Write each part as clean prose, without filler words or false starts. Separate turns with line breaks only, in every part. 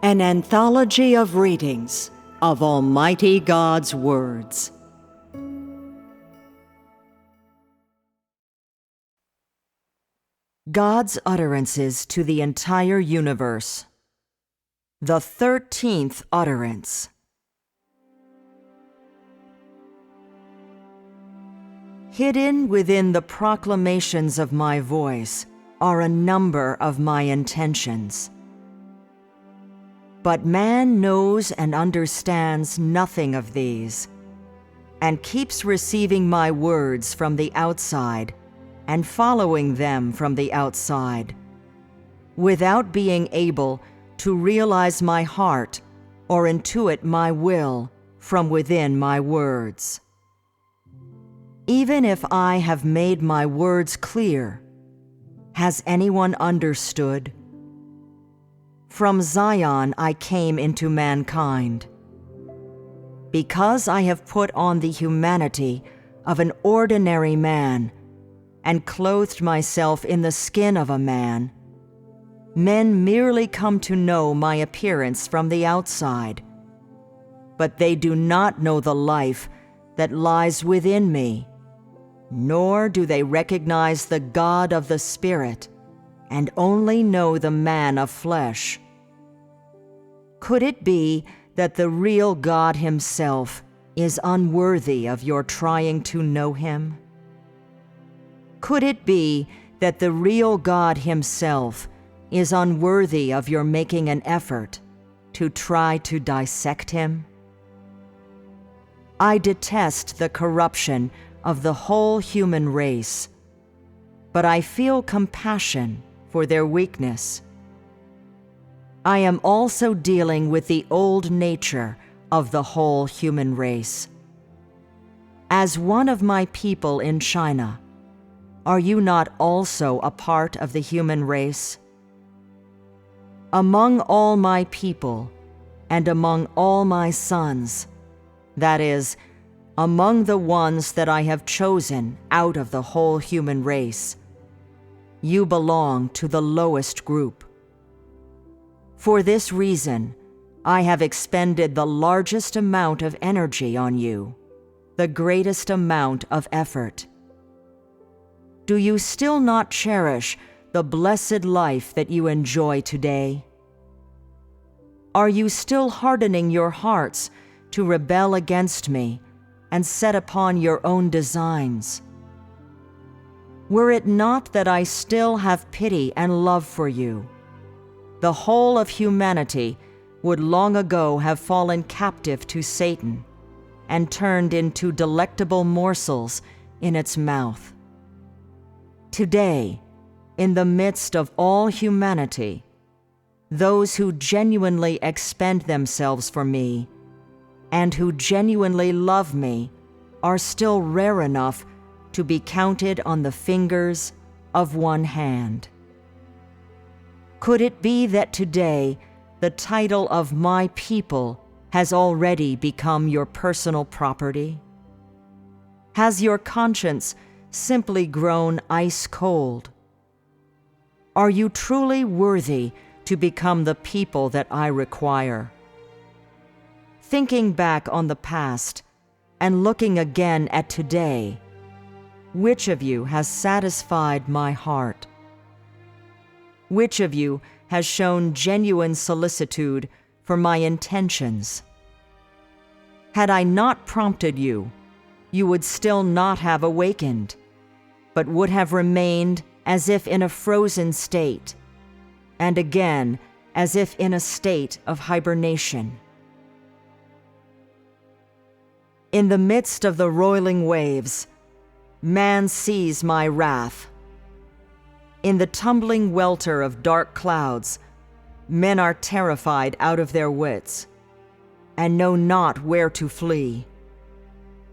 An anthology of readings of Almighty God's words. God's utterances to the entire universe. The 13th Utterance. Hidden within the proclamations of my voice are a number of my intentions. But man knows and understands nothing of these, and keeps receiving my words from the outside and following them from the outside, without being able to realize my heart or intuit my will from within my words. Even if I have made my words clear, has anyone understood? From Zion I came into mankind. Because I have put on the humanity of an ordinary man and clothed myself in the skin of a man, men merely come to know my appearance from the outside, but they do not know the life that lies within me, nor do they recognize the God of the Spirit, and only know the man of flesh. Could it be that the real God Himself is unworthy of your trying to know Him? Could it be that the real God Himself is unworthy of your making an effort to try to dissect Him? I detest the corruption of the whole human race, but I feel compassion for their weakness. I am also dealing with the old nature of the whole human race. As one of my people in China, are you not also a part of the human race? Among all my people and among all my sons, that is, among the ones that I have chosen out of the whole human race, you belong to the lowest group. For this reason, I have expended the largest amount of energy on you, the greatest amount of effort. Do you still not cherish the blessed life that you enjoy today? Are you still hardening your hearts to rebel against me and set upon your own designs? Were it not that I still have pity and love for you, the whole of humanity would long ago have fallen captive to Satan and turned into delectable morsels in its mouth. Today, in the midst of all humanity, those who genuinely expend themselves for me and who genuinely love me are still rare enough to be counted on the fingers of one hand. Could it be that today the title of my people has already become your personal property? Has your conscience simply grown ice cold? Are you truly worthy to become the people that I require? Thinking back on the past and looking again at today, which of you has satisfied my heart? Which of you has shown genuine solicitude for my intentions? Had I not prompted you, you would still not have awakened, but would have remained as if in a frozen state, and again as if in a state of hibernation. In the midst of the roiling waves, man sees my wrath. In the tumbling welter of dark clouds, men are terrified out of their wits, and know not where to flee,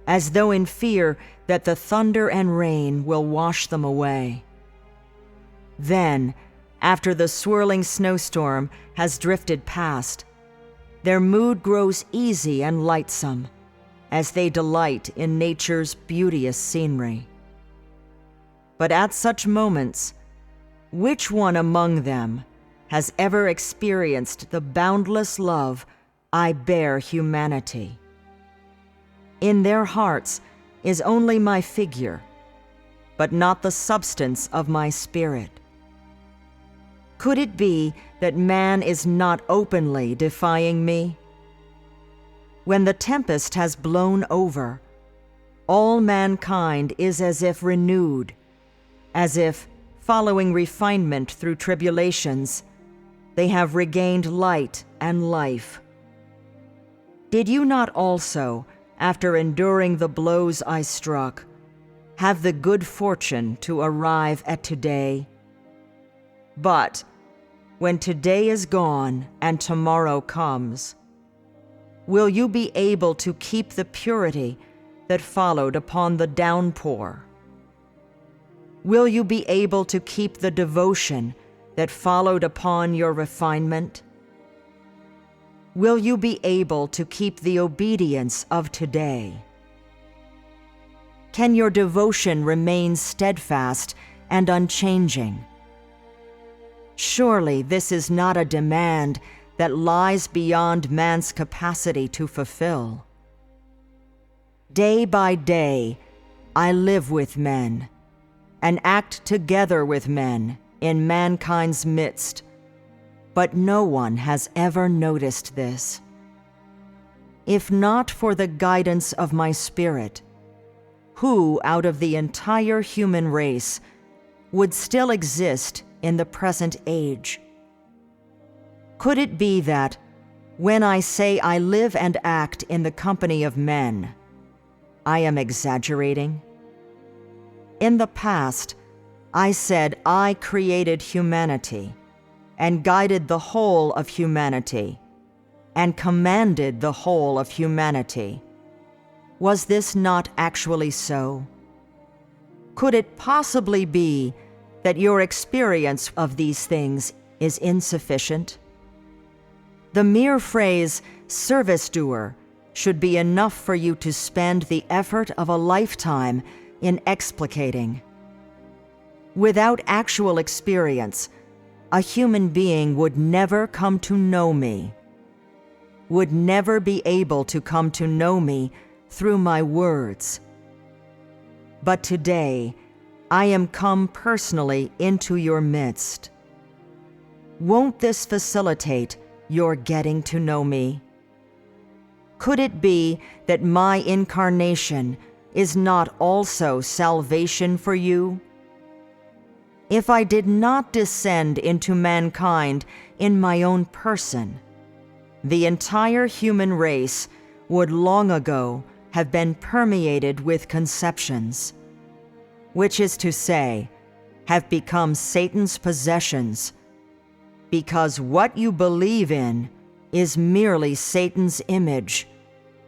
as though in fear that the thunder and rain will wash them away. Then, after the swirling snowstorm has drifted past, their mood grows easy and lightsome, as they delight in nature's beauteous scenery. But at such moments, which one among them has ever experienced the boundless love I bear humanity. In their hearts is only my figure, but not the substance of my spirit. Could it be that man is not openly defying me? When the tempest has blown over, all mankind is as if renewed, as if, following refinement through tribulations, they have regained light and life. Did you not also, after enduring the blows I struck, have the good fortune to arrive at today? But when today is gone and tomorrow comes, will you be able to keep the purity that followed upon the downpour? Will you be able to keep the devotion that followed upon your refinement? Will you be able to keep the obedience of today? Can your devotion remain steadfast and unchanging? Surely this is not a demand that lies beyond man's capacity to fulfill. Day by day, I live with men and act together with men in mankind's midst, but no one has ever noticed this. If not for the guidance of my spirit, who out of the entire human race would still exist in the present age? Could it be that, when I say I live and act in the company of men, I am exaggerating? In the past, I said I created humanity and guided the whole of humanity and commanded the whole of humanity. Was this not actually so? Could it possibly be that your experience of these things is insufficient? The mere phrase service doer should be enough for you to spend the effort of a lifetime in explicating. Without actual experience, a human being would never come to know me, would never be able to come to know me through my words. But today, I am come personally into your midst. Won't this facilitate your getting to know me? Could it be that my incarnation is not also salvation for you? If I did not descend into mankind in my own person, the entire human race would long ago have been permeated with conceptions, which is to say, have become Satan's possessions, because what you believe in is merely Satan's image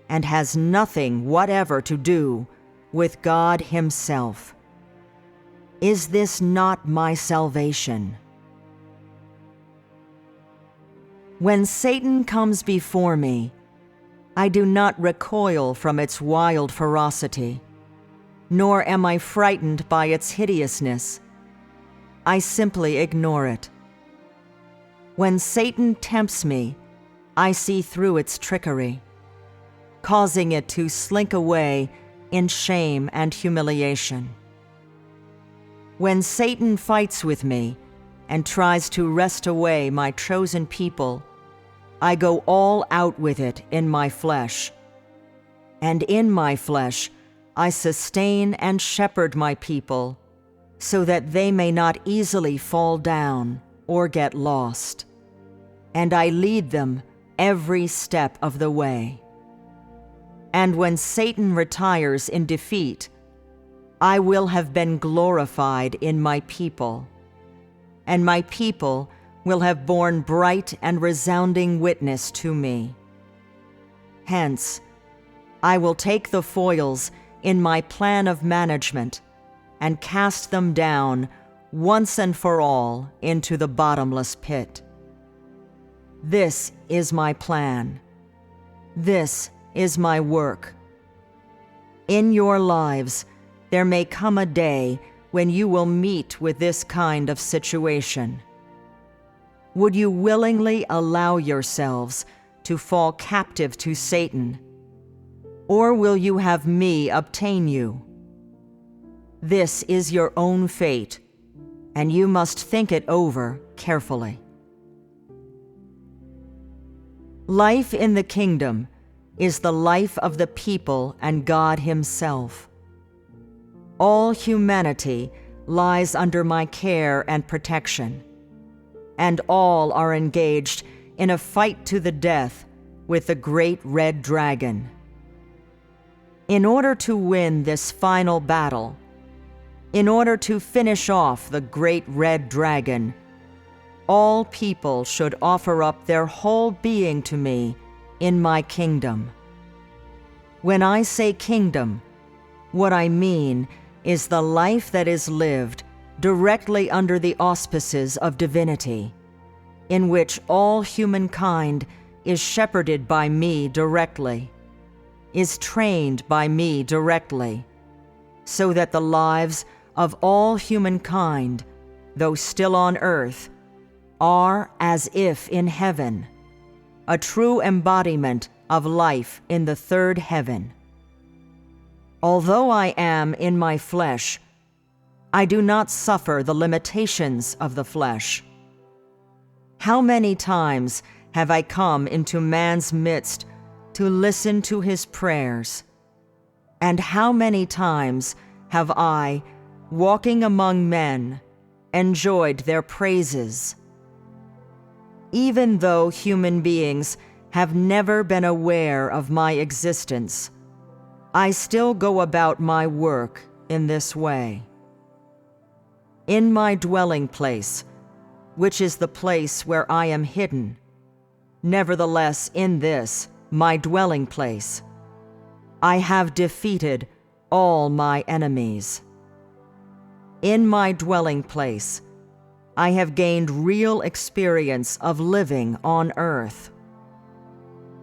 and has nothing whatever to do with God Himself. Is this not my salvation? When Satan comes before me, I do not recoil from its wild ferocity, nor am I frightened by its hideousness. I simply ignore it. When Satan tempts me, I see through its trickery, causing it to slink away in shame and humiliation. When Satan fights with me and tries to wrest away my chosen people, I go all out with it in my flesh. And in my flesh, I sustain and shepherd my people, so that they may not easily fall down or get lost. And I lead them every step of the way. And when Satan retires in defeat, I will have been glorified in my people, and my people will have borne bright and resounding witness to me. Hence, I will take the foils in my plan of management and cast them down once and for all into the bottomless pit. This is my plan. This is my work. In your lives, there may come a day when you will meet with this kind of situation. would you willingly allow yourselves to fall captive to Satan, or will you have me obtain you? This is your own fate, and you must think it over carefully. Life in the kingdom is the life of the people and God Himself. All humanity lies under my care and protection, and all are engaged in a fight to the death with the great red dragon. In order to win this final battle, in order to finish off the great red dragon, all people should offer up their whole being to me in my kingdom. When I say kingdom, what I mean is the life that is lived directly under the auspices of divinity, in which all humankind is shepherded by me directly, is trained by me directly, so that the lives of all humankind, though still on earth, are as if in heaven, a true embodiment of life in the third heaven. Although I am in my flesh, I do not suffer the limitations of the flesh. How many times have I come into man's midst to listen to his prayers? And how many times have I, walking among men, enjoyed their praises? Even though human beings have never been aware of my existence, I still go about my work in this way. In my dwelling place, which is the place where I am hidden, nevertheless in this, my dwelling place, I have defeated all my enemies. In my dwelling place, I have gained real experience of living on earth.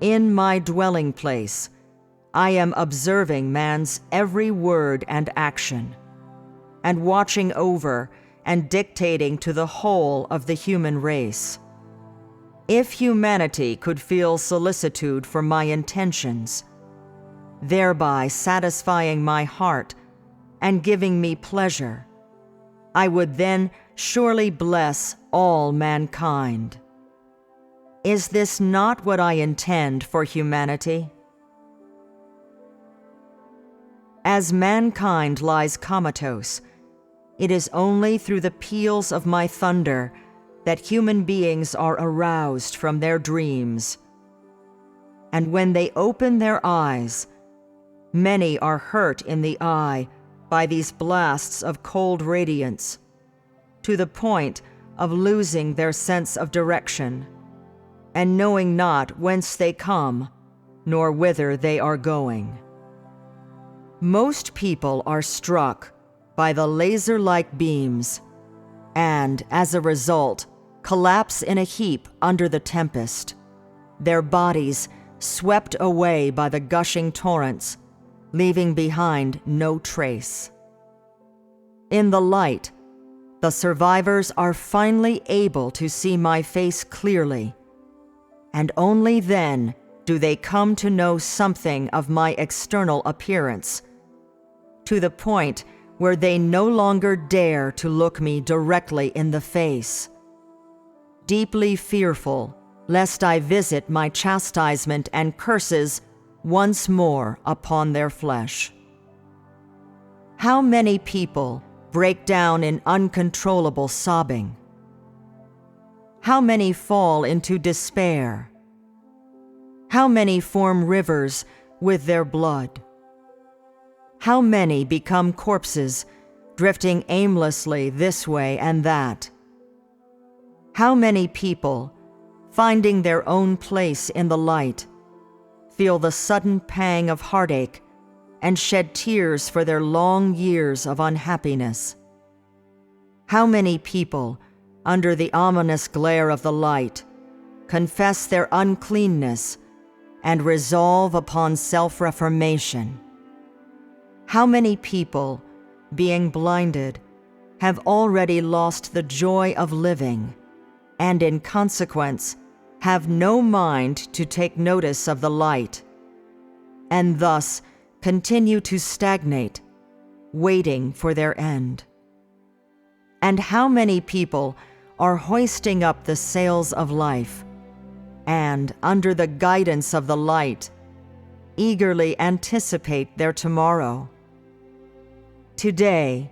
In my dwelling place, I am observing man's every word and action, and watching over and dictating to the whole of the human race. If humanity could feel solicitude for my intentions, thereby satisfying my heart and giving me pleasure, I would then surely bless all mankind. Is this not what I intend for humanity? As mankind lies comatose, it is only through the peals of my thunder that human beings are aroused from their dreams. And when they open their eyes, many are hurt in the eye by these blasts of cold radiance, to the point of losing their sense of direction, and knowing not whence they come, nor whither they are going. Most people are struck by the laser-like beams, and, as a result, collapse in a heap under the tempest, their bodies swept away by the gushing torrents, leaving behind no trace. In the light, the survivors are finally able to see my face clearly, and only then do they come to know something of my external appearance, to the point where they no longer dare to look me directly in the face, deeply fearful lest I visit my chastisement and curses once more upon their flesh. How many people break down in uncontrollable sobbing? How many fall into despair? How many form rivers with their blood? How many become corpses, drifting aimlessly this way and that? How many people, finding their own place in the light, feel the sudden pang of heartache and shed tears for their long years of unhappiness? How many people, under the ominous glare of the light, confess their uncleanness and resolve upon self-reformation? How many people, being blinded, have already lost the joy of living and in consequence have no mind to take notice of the light, and thus continue to stagnate, waiting for their end. And how many people are hoisting up the sails of life, and, under the guidance of the light, eagerly anticipate their tomorrow? Today,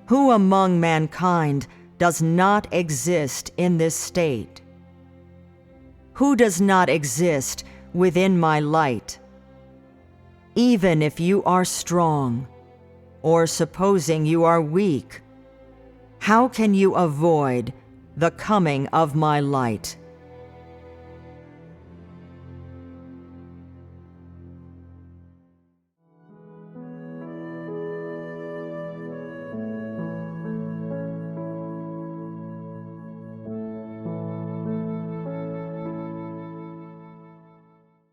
who among mankind does not exist in this state? Who does not exist within my light? Even if you are strong, or supposing you are weak, how can you avoid the coming of my light?